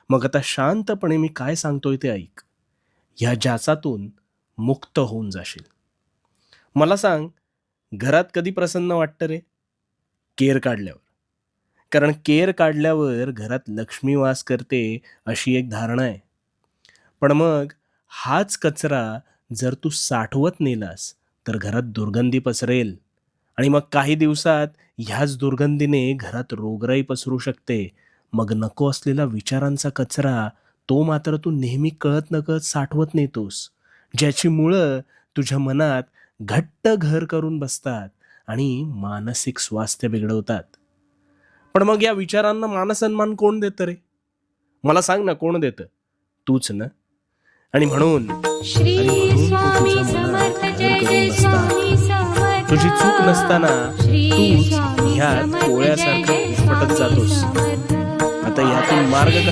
मग आता शांतपणे मी काय सांगतोय ते ऐक. ह्या जाचातून मुक्त होऊन जाशील. मला सांग, घरात कधी प्रसन्न वाटतं रे? केर काढल्यावर. कारण केर काढल्यावर घरात लक्ष्मी वास करते अशी एक धारणा आहे. पण मग हाच कचरा जर तू साठवत नेलास तर घरात दुर्गंधी पसरेल आणि मग काही दिवसात ह्याच दुर्गंधीने घरात रोगराई पसरू शकते. मग नको असलेला विचारांचा कचरा तो मात्र तू नेहमी कळत नकळत साठवत नेतोस, ज्याची मुळं तुझ्या मनात घट्ट घर करून बसतात आणि मानसिक स्वास्थ्य बिघडवतात. पण मग या विचारांना मानसन्मान कोण देतं रे? मला सांग ना, कोण देतं? तूच ना. आणि म्हणून श्री तू स्वामी तुझ्या मनात समर्थ, घर जय करून जय बसतात. स्वामी समर्थ. तुझी चूक नसताना श्री तूच स्वामी ह्यात समर्थ, जय पोळ्यासारखं जय फुटत स्वामी जातोस. समर्थ. आता यातून मार्ग